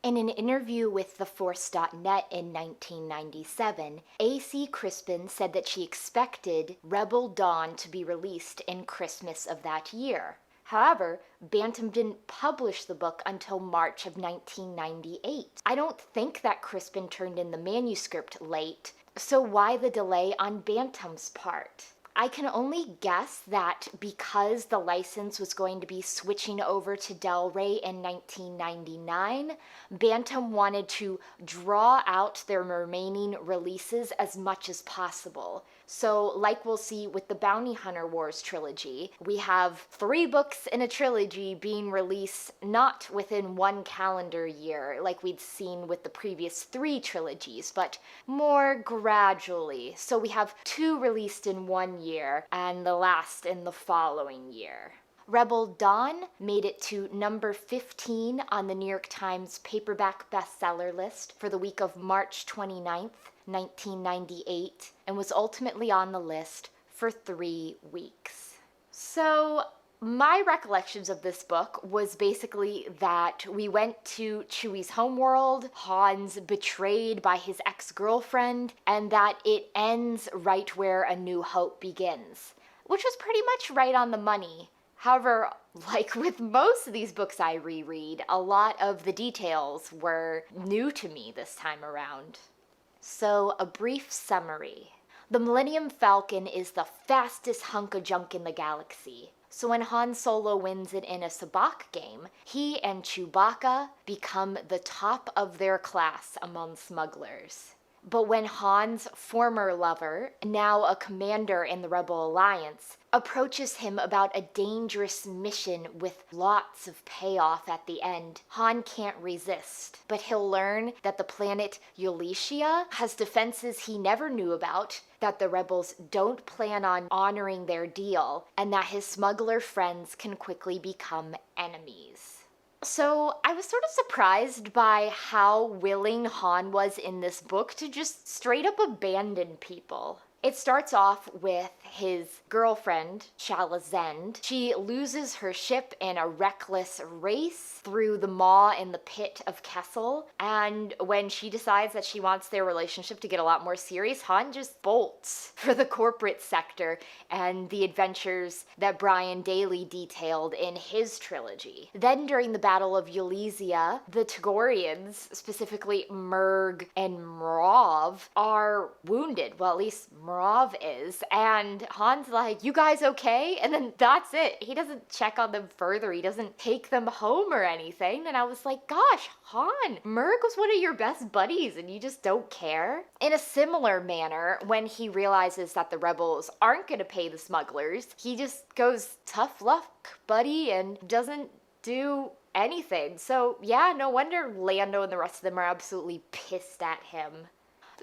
In an interview with TheForce.net in 1997, A.C. Crispin said that she expected Rebel Dawn to be released in Christmas of that year. However, Bantam didn't publish the book until March of 1998. I don't think that Crispin turned in the manuscript late, so why the delay on Bantam's part? I can only guess that because the license was going to be switching over to Del Rey in 1999, Bantam wanted to draw out their remaining releases as much as possible. So, like we'll see with the Bounty Hunter Wars trilogy, we have 3 books in a trilogy being released not within 1 calendar year, like we'd seen with the previous 3 trilogies, but more gradually. So we have 2 released in 1 year, and the last in the following year. Rebel Dawn made it to number 15 on the New York Times paperback bestseller list for the week of March 29th, 1998, and was ultimately on the list for 3 weeks. So, my recollections of this book was basically that we went to Chewie's homeworld, Han's betrayed by his ex-girlfriend, and that it ends right where A New Hope begins, which was pretty much right on the money. However, like with most of these books I reread, a lot of the details were new to me this time around. So, a brief summary. The Millennium Falcon is the fastest hunk of junk in the galaxy. So when Han Solo wins it in a sabacc game, he and Chewbacca become the top of their class among smugglers. But when Han's former lover, now a commander in the Rebel Alliance, approaches him about a dangerous mission with lots of payoff at the end, Han can't resist. But he'll learn that the planet Eulalia has defenses he never knew about, that the rebels don't plan on honoring their deal, and that his smuggler friends can quickly become enemies. So I was sort of surprised by how willing Han was in this book to just straight up abandon people. It starts off with his girlfriend, Shala Zend. She loses her ship in a reckless race through the maw in the pit of Kessel, and when she decides that she wants their relationship to get a lot more serious, Han just bolts for the corporate sector and the adventures that Brian Daley detailed in his trilogy. Then during the Battle of Eulalia, the Togorians, specifically Murg and Mrav, are wounded. Well, at least Mrav is, and Han's like, "You guys okay?" And then that's it. He doesn't check on them further. He doesn't take them home or anything. And I was like, gosh, Han, Murg was one of your best buddies and you just don't care? In a similar manner, when he realizes that the rebels aren't going to pay the smugglers, he just goes, "Tough luck, buddy," and doesn't do anything. So yeah, no wonder Lando and the rest of them are absolutely pissed at him.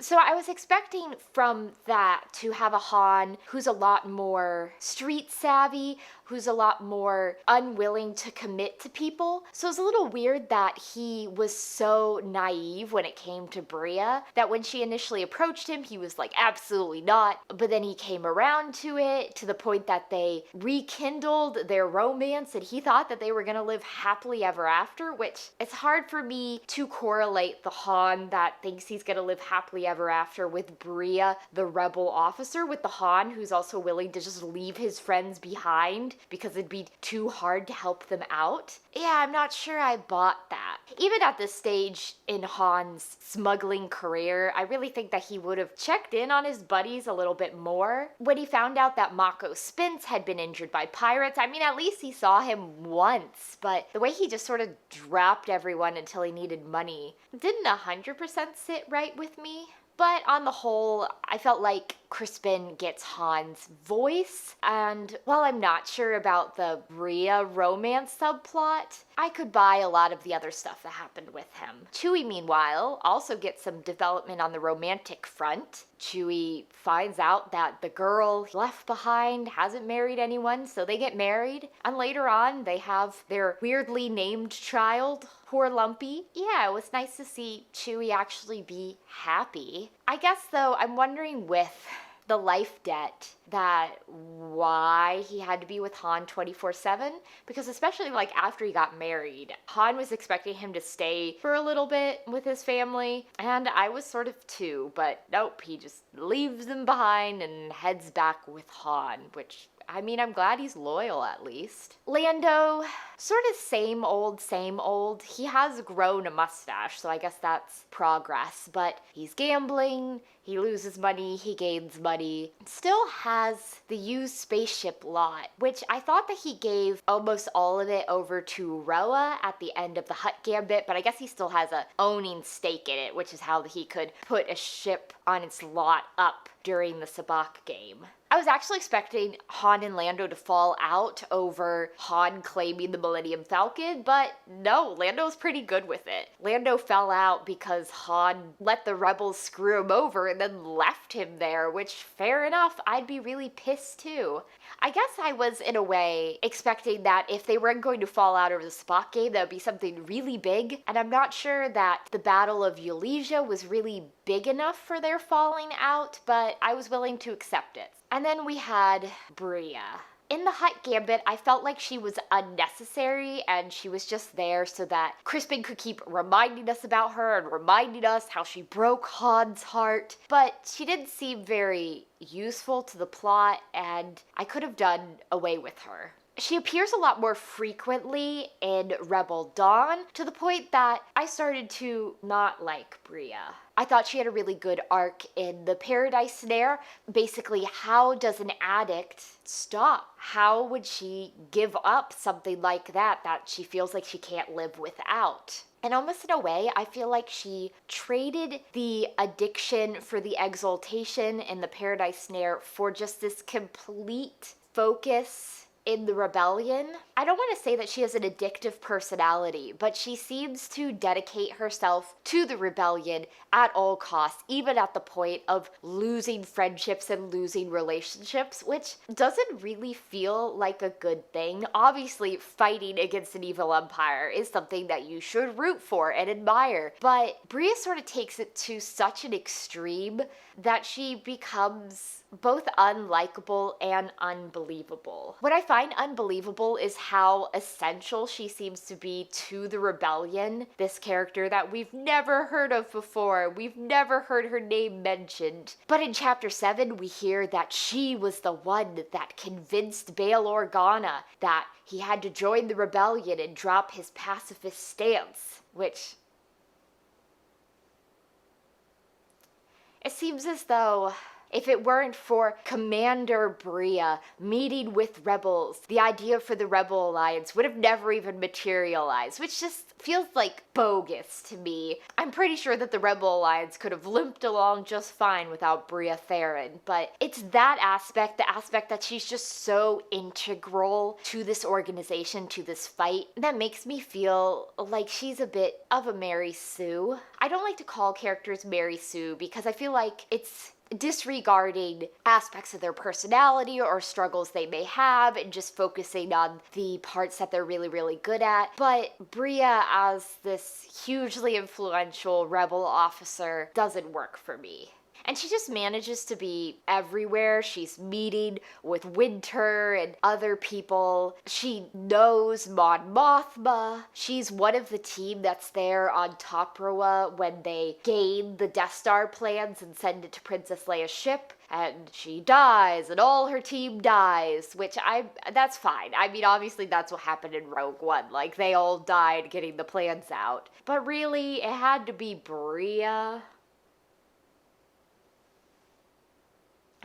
So I was expecting from that to have a Han who's a lot more street savvy, who's a lot more unwilling to commit to people. So it was a little weird that he was so naive when it came to Bria, that when she initially approached him, he was like, absolutely not. But then he came around to it to the point that they rekindled their romance and he thought that they were going to live happily ever after, which it's hard for me to correlate the Han that thinks he's going to live happily ever after with Bria, the rebel officer, with the Han who's also willing to just leave his friends behind because it'd be too hard to help them out. Yeah, I'm not sure I bought that. Even at this stage in Han's smuggling career, I really think that he would have checked in on his buddies a little bit more. When he found out that Mako Spence had been injured by pirates, I mean, at least he saw him once, but the way he just sort of dropped everyone until he needed money didn't 100% sit right with me. But on the whole, I felt like Crispin gets Han's voice, and while I'm not sure about the Bria romance subplot, I could buy a lot of the other stuff that happened with him. Chewie, meanwhile, also gets some development on the romantic front. Chewie finds out that the girl left behind hasn't married anyone, so they get married, and later on they have their weirdly named child, poor Lumpy. Yeah, it was nice to see Chewie actually be happy. I guess, though, I'm wondering with the life debt, that why he had to be with Han 24/7, because especially like after he got married, Han was expecting him to stay for a little bit with his family, and I was sort of too, but nope, he just leaves them behind and heads back with Han, which, I mean, I'm glad he's loyal at least. Lando, sort of same old, same old. He has grown a mustache, so I guess that's progress, but he's gambling, he loses money, he gains money. Still has the used spaceship lot, which I thought that he gave almost all of it over to Roa at the end of the Hutt Gambit, but I guess he still has a owning stake in it, which is how he could put a ship on its lot up during the sabacc game. I was actually expecting Han and Lando to fall out over Han claiming the Millennium Falcon, but no, Lando's pretty good with it. Lando fell out because Han let the rebels screw him over and then left him there, which, fair enough, I'd be really pissed too. I guess I was, in a way, expecting that if they weren't going to fall out over the sabacc game, that would be something really big, and I'm not sure that the Battle of Eulalia was really big enough for their falling out, but I was willing to accept it. And then we had Bria. In the Hutt Gambit, I felt like she was unnecessary and she was just there so that Crispin could keep reminding us about her and reminding us how she broke Han's heart. But she didn't seem very useful to the plot and I could have done away with her. She appears a lot more frequently in Rebel Dawn, to the point that I started to not like Bria. I thought she had a really good arc in the Paradise Snare. Basically, how does an addict stop? How would she give up something like that she feels like she can't live without? And almost in a way, I feel like she traded the addiction for the exaltation in the Paradise Snare for just this complete focus in the rebellion. I don't want to say that she has an addictive personality, but she seems to dedicate herself to the rebellion at all costs, even at the point of losing friendships and losing relationships, which doesn't really feel like a good thing. Obviously, fighting against an evil empire is something that you should root for and admire, but Bria sort of takes it to such an extreme that she becomes both unlikable and unbelievable. What I find unbelievable is how essential she seems to be to the rebellion, this character that we've never heard of before, we've never heard her name mentioned. But in Chapter 7, we hear that she was the one that convinced Bail Organa that he had to join the rebellion and drop his pacifist stance, which... it seems as though if it weren't for Commander Bria meeting with rebels, the idea for the Rebel Alliance would have never even materialized, which just feels like bogus to me. I'm pretty sure that the Rebel Alliance could have limped along just fine without Bria Theron, but it's that aspect, the aspect that she's just so integral to this organization, to this fight, that makes me feel like she's a bit of a Mary Sue. I don't like to call characters Mary Sue because I feel like it's disregarding aspects of their personality or struggles they may have and just focusing on the parts that they're really, really good at. But Bria as this hugely influential rebel officer doesn't work for me. And she just manages to be everywhere. She's meeting with Winter and other people. She knows Mon Mothma. She's one of the team that's there on Toproa when they gain the Death Star plans and send it to Princess Leia's ship. And she dies, and all her team dies, which that's fine. I mean, obviously that's what happened in Rogue One. Like, they all died getting the plans out. But really, it had to be Bria.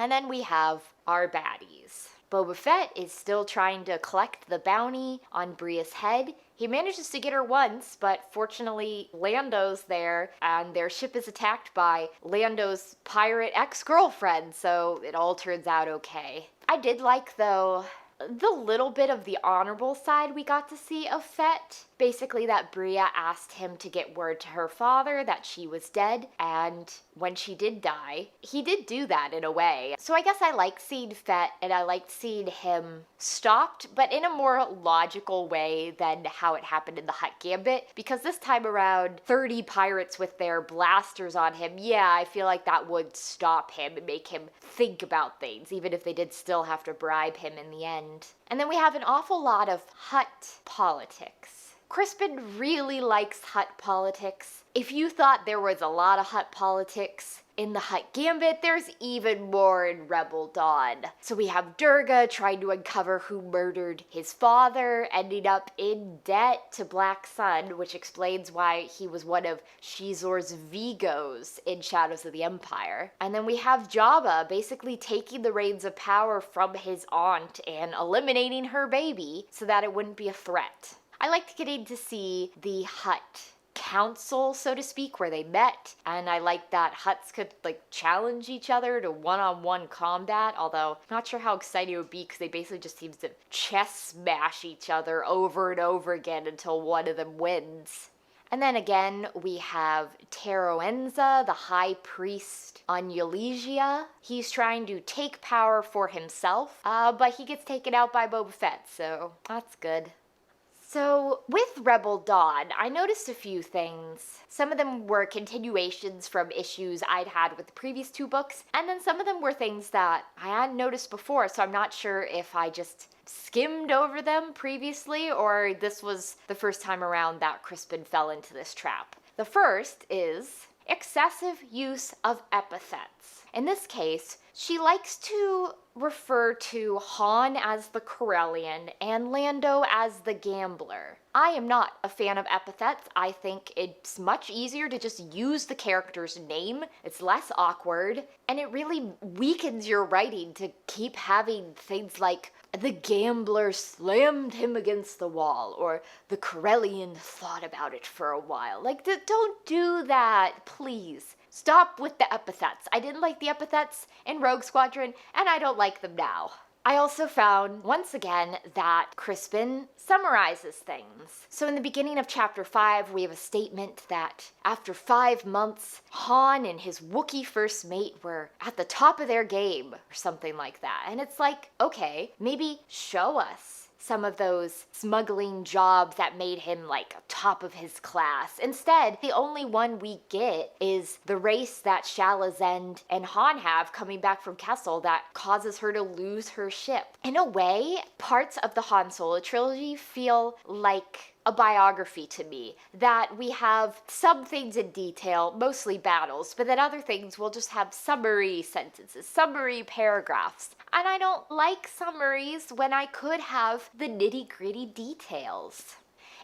And then we have our baddies. Boba Fett is still trying to collect the bounty on Bria's head. He manages to get her once, but fortunately Lando's there, and their ship is attacked by Lando's pirate ex-girlfriend, so it all turns out okay. I did like, though, the little bit of the honorable side we got to see of Fett. Basically that Bria asked him to get word to her father that she was dead, and when she did die, he did do that in a way. So I guess I liked seeing Fett, and I liked seeing him stopped, but in a more logical way than how it happened in the Hutt Gambit, because this time around, 30 pirates with their blasters on him, yeah, I feel like that would stop him and make him think about things, even if they did still have to bribe him in the end. And then we have an awful lot of Hutt politics. Crispin really likes Hutt politics. If you thought there was a lot of Hutt politics in the Hutt Gambit, there's even more in Rebel Dawn. So we have Durga trying to uncover who murdered his father, ending up in debt to Black Sun, which explains why he was one of Shizor's Vigos in Shadows of the Empire. And then we have Jabba basically taking the reins of power from his aunt and eliminating her baby so that it wouldn't be a threat. I liked getting to see the Hutt council, so to speak, where they met, and I liked that Hutts could challenge each other to one-on-one combat, although I'm not sure how exciting it would be because they basically just seem to chess smash each other over and over again until one of them wins. And then again, we have Teroenza, the high priest on Eulegia. He's trying to take power for himself, but he gets taken out by Boba Fett, so that's good. So, with Rebel Dawn, I noticed a few things. Some of them were continuations from issues I'd had with the previous two books, and then some of them were things that I hadn't noticed before, so I'm not sure if I just skimmed over them previously, or this was the first time around that Crispin fell into this trap. The first is excessive use of epithets. In this case, she likes to refer to Han as the Corellian and Lando as the Gambler. I am not a fan of epithets. I think it's much easier to just use the character's name. It's less awkward, and it really weakens your writing to keep having things like the Gambler slammed him against the wall, or the Corellian thought about it for a while. Don't do that, please. Stop with the epithets. I didn't like the epithets in Rogue Squadron, and I don't like them now. I also found, once again, that Crispin summarizes things. So in the beginning of chapter 5, we have a statement that after 5 months, Han and his Wookiee first mate were at the top of their game, or something like that. And it's like, okay, maybe show us some of those smuggling jobs that made him top of his class. Instead, the only one we get is the race that Shala Zend and Han have coming back from Kessel that causes her to lose her ship. In a way, parts of the Han Solo trilogy feel like a biography to me, that we have some things in detail, mostly battles, but then other things will just have summary sentences, summary paragraphs. And I don't like summaries when I could have the nitty-gritty details.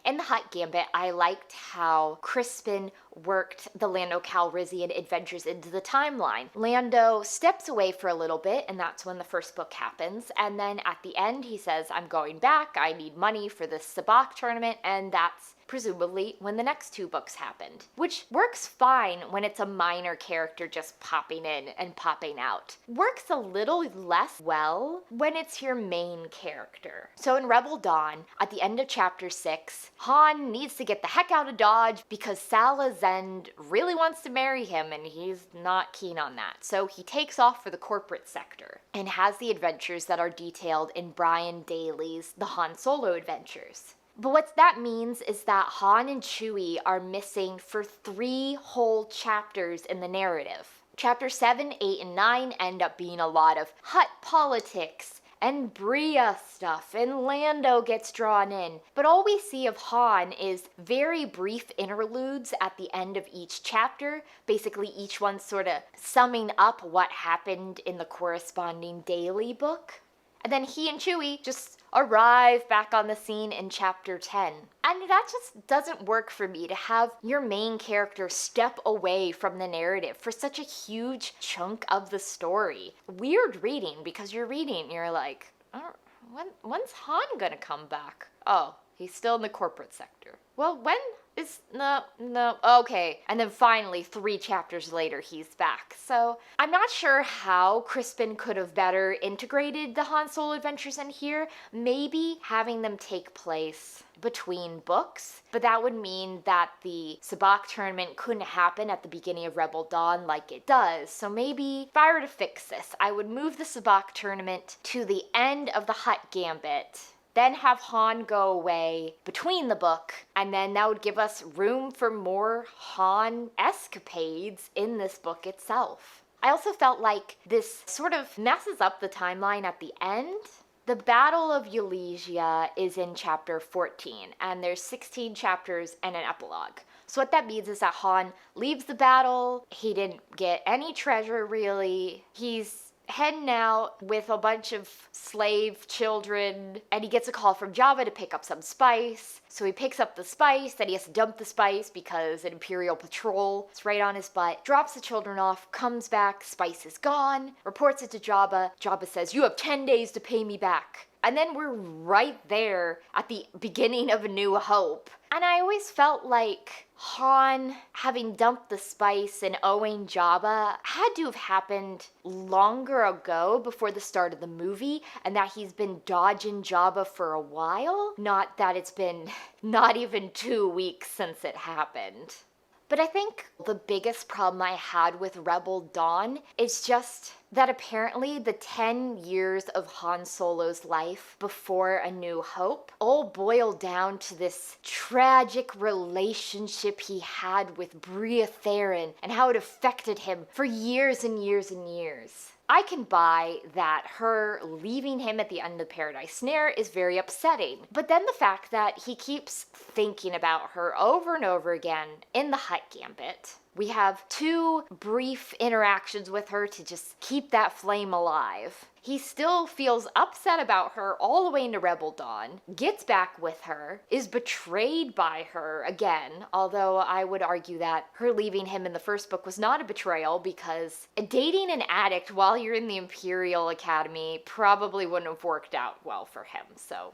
In the Hutt Gambit, I liked how Crispin worked the Lando Calrissian adventures into the timeline. Lando steps away for a little bit, and that's when the first book happens, and then at the end he says, I'm going back, I need money for this Sabacc tournament, and that's presumably when the next two books happened. Which works fine when it's a minor character just popping in and popping out. Works a little less well when it's your main character. So in Rebel Dawn, at the end of chapter 6, Han needs to get the heck out of Dodge because Shala Zend really wants to marry him and he's not keen on that. So he takes off for the corporate sector and has the adventures that are detailed in Brian Daley's The Han Solo Adventures. But what that means is that Han and Chewie are missing for 3 whole chapters in the narrative. Chapter 7, 8, and 9 end up being a lot of Hutt politics and Bria stuff, and Lando gets drawn in. But all we see of Han is very brief interludes at the end of each chapter, basically each one sort of summing up what happened in the corresponding Daley book. And then he and Chewie just arrive back on the scene in chapter 10. And that just doesn't work for me to have your main character step away from the narrative for such a huge chunk of the story. Weird reading, because you're reading and you're like, oh, when's Han gonna come back? Oh, he's still in the corporate sector. Well, No, okay. And then finally, 3 chapters later, he's back. So I'm not sure how Crispin could have better integrated the Han Solo adventures in here. Maybe having them take place between books, but that would mean that the sabacc tournament couldn't happen at the beginning of Rebel Dawn like it does. So maybe if I were to fix this, I would move the sabacc tournament to the end of the Hutt Gambit, then have Han go away between the book, and then that would give us room for more Han escapades in this book itself. I also felt like this sort of messes up the timeline at the end. The Battle of Eulegia is in chapter 14, and there's 16 chapters and an epilogue. So what that means is that Han leaves the battle, he didn't get any treasure really, he's heading out with a bunch of slave children, and he gets a call from Jabba to pick up some spice. So he picks up the spice, then he has to dump the spice because an Imperial patrol is right on his butt, drops the children off, comes back, spice is gone, reports it to Jabba. Jabba says, "You have 10 days to pay me back." And then we're right there at the beginning of A New Hope. And I always felt like Han having dumped the spice and owing Jabba had to have happened longer ago before the start of the movie, and that he's been dodging Jabba for a while, not that it's been not even 2 weeks since it happened. But I think the biggest problem I had with Rebel Dawn is just that apparently the 10 years of Han Solo's life before A New Hope all boiled down to this tragic relationship he had with Bria and how it affected him for years and years and years. I can buy that her leaving him at the end of Paradise Snare is very upsetting. But then the fact that he keeps thinking about her over and over again in the Hutt Gambit. We have 2 brief interactions with her to just keep that flame alive. He still feels upset about her all the way into Rebel Dawn, gets back with her, is betrayed by her again, although I would argue that her leaving him in the first book was not a betrayal because dating an addict while you're in the Imperial Academy probably wouldn't have worked out well for him, so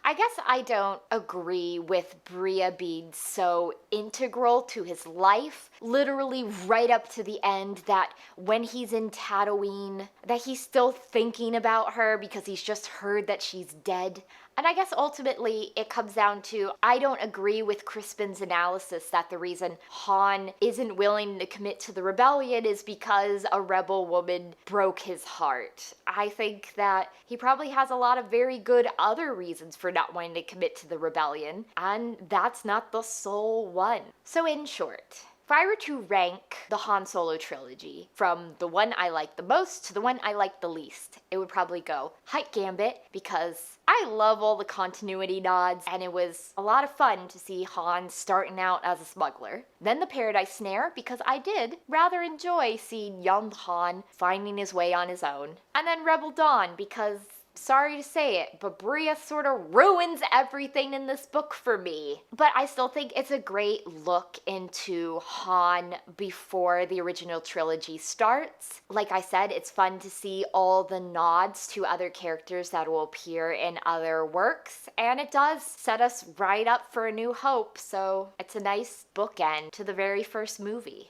I guess I don't agree with Bria being so integral to his life, literally right up to the end, that when he's in Tatooine, that he's still thinking about her because he's just heard that she's dead. And I guess ultimately it comes down to, I don't agree with Crispin's analysis that the reason Han isn't willing to commit to the rebellion is because a rebel woman broke his heart. I think that he probably has a lot of very good other reasons for not wanting to commit to the rebellion, and that's not the sole one. So in short, if I were to rank the Han Solo trilogy from the one I like the most to the one I like the least, it would probably go Hutt Gambit because I love all the continuity nods and it was a lot of fun to see Han starting out as a smuggler. Then the Paradise Snare because I did rather enjoy seeing young Han finding his way on his own. And then Rebel Dawn because, sorry to say it, but Bria sort of ruins everything in this book for me. But I still think it's a great look into Han before the original trilogy starts. Like I said, it's fun to see all the nods to other characters that will appear in other works, and it does set us right up for A New Hope, so it's a nice bookend to the very first movie.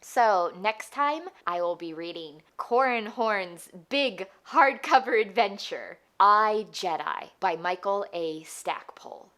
So next time, I will be reading Corran Horn's big hardcover adventure, I, Jedi, by Michael A. Stackpole.